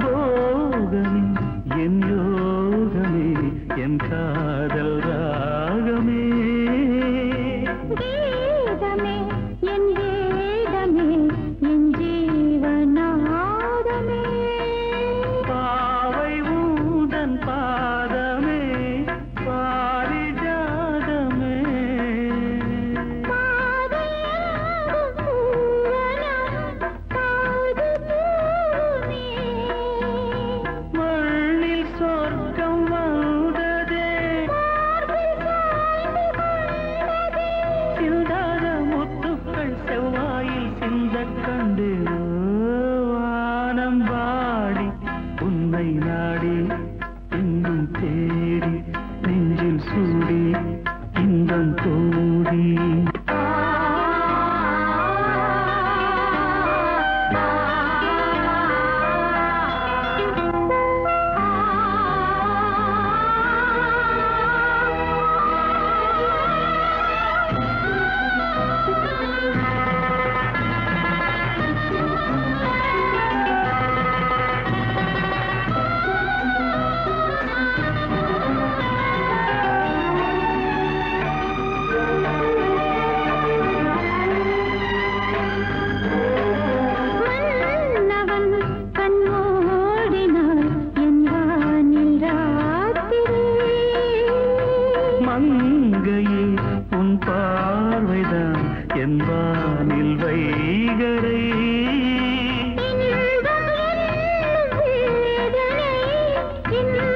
போகமே என் யோகமே என் காதல் ராகமே
வேதமே என் வேதமே என் ஜீவநாதமே
பாவை ஊதன் பாதமே பாரிஜாதமே
பாதையாகும் பூவனம் பாது பூவே
மண்ணில் சொர்க்கம் வந்ததே சிந்தாத முத்துக்கள் செவ்வாயில் சிந்த கண்டு வானம் வாடி உன்னை நாடி எங்கும் தேடி நெஞ்சில் சூடி இன்பம் கோடி
மன்னவன் கண்மூடினான் என் வானில் ராத்திரி
மங்கையே உன் பார்வைதான் என் வானில் வைகரை
இன்பம் என்னும் வேதனை இன்று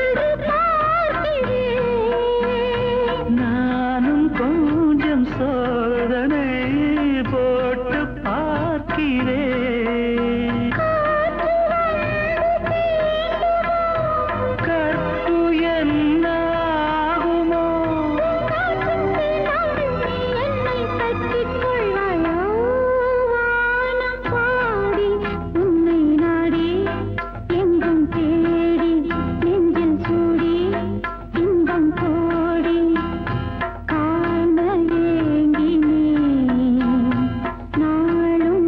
பார்க்கிறேன்
நானும் கொஞ்சம் சோதனை போட்டு பார்க்கிறேன் கற்பு என்னாகுமோ
என்னை பற்றிக் கொள்வாயோ வானம் பாடி உன்னை நாடி எங்கும் தேடி நெஞ்சில் சூடி இன்பம் கோடி காண ஏங்கினே நாளும்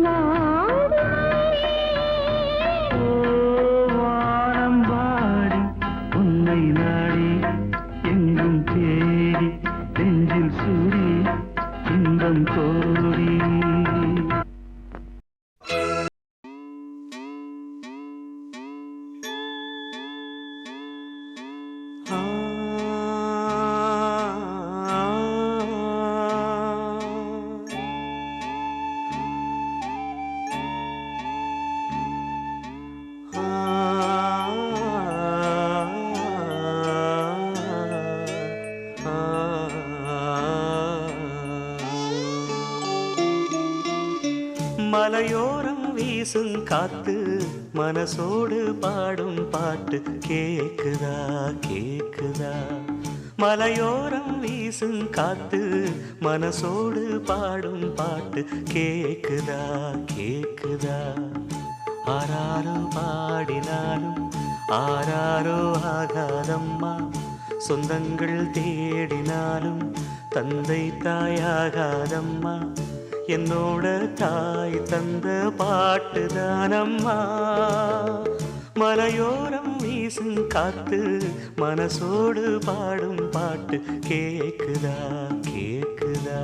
ஓ வானம் வாடி உன்னை நாடி எங்கும் தேடி நெஞ்சில் சூடி இன்பம் கோடி
மலையோரம் வீசும் காத்து மனசோடு பாடும் பாட்டு கேக்குதா கேக்குதா மலையோரம் வீசும் காத்து மனசோடு பாடும் பாட்டு கேக்குதா கேக்குதா ஆராரோ பாடினாலும் ஆராரோ ஆகாதம்மா சொந்தங்கள் தேடினாலும் தந்தை தாயாகாதம்மா என்னோட தாய் தந்த பாட்டுதானம்மா மலையோரம் வீசும் காத்து மனசோடு பாடும் பாட்டு கேக்குதா கேக்குதா
கேக்குதா?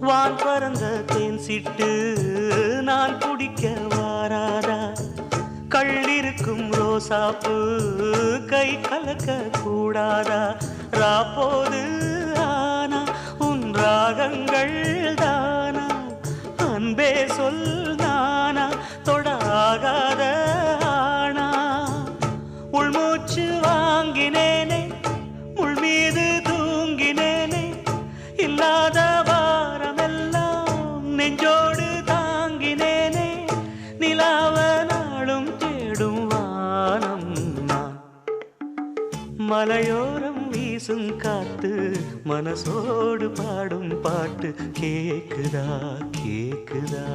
வான் பறந்த தேன் சிட்டு நான் குடிக்க வாராதா? கள்ளிருக்கும் ரோசாப்பு கை கலக்க கூடாதா? ராப்போது ஆனா உன் ராகங்கள் தானா? அன்பே சொல் நானா தொடாகாத ஆனா? உள்மூச்சு வாங்கினேனே உள் மீது தூங்கினேனே இல்லாத வாரமெல்லாம் நெஞ்சோடு தாங்கினேனே நிலாவ நாளும் தேடும் வானம் நான். மலையோரம் வீசும் காத்து மனசோடு பாடும் பாட்டு கேக்குதா கேக்குதா?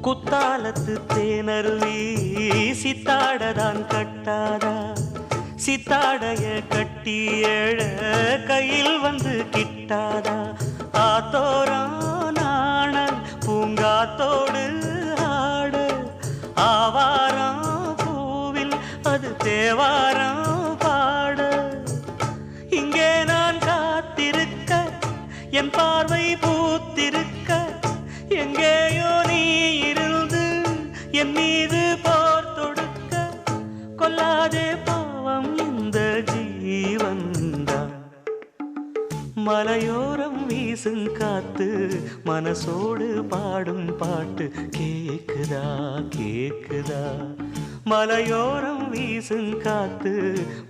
குத்தாலத்து தேனருவி சித்தாடதான் கட்டாதா? சித்தாடைய கட்டி ஏழ கையில் வந்து கிட்டாதா? ஆத்தோரம் நாணல் பூங்காத்தோடு ஆட ஆவாரம் பூவில் அது தேவாரம் பாட. இங்கே நான் காத்திருக்க என் பார்வை பூத்திருக்க எங்கேயோ நீ இருந்து என் மீது போர் தொடுக்க. கொல்லாதே பாவம் இந்த ஜீவன்தான். மலையோரம் வீசும் காத்து மனசோடு பாடும் பாட்டு கேக்குதா கேக்குதா? மலையோரம் வீசும் காத்து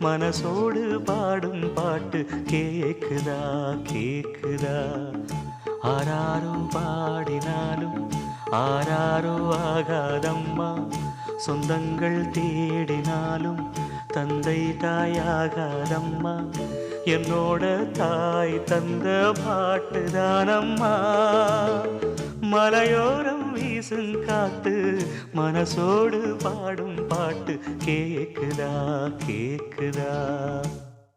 மனசோடு பாடும் பாட்டு கேக்குதா கேக்குதா? ஆராரோ பாடினாலும் ஆராரோ ஆகாதம்மா. சொந்தங்கள் தேடினாலும் தந்தை தாயாகாதம்மா. என்னோட தாய் தந்த பாட்டுதானம்மா. மலையோரம் வீசும் காத்து மனசோடு பாடும் பாட்டு கேக்குதா கேக்குதா?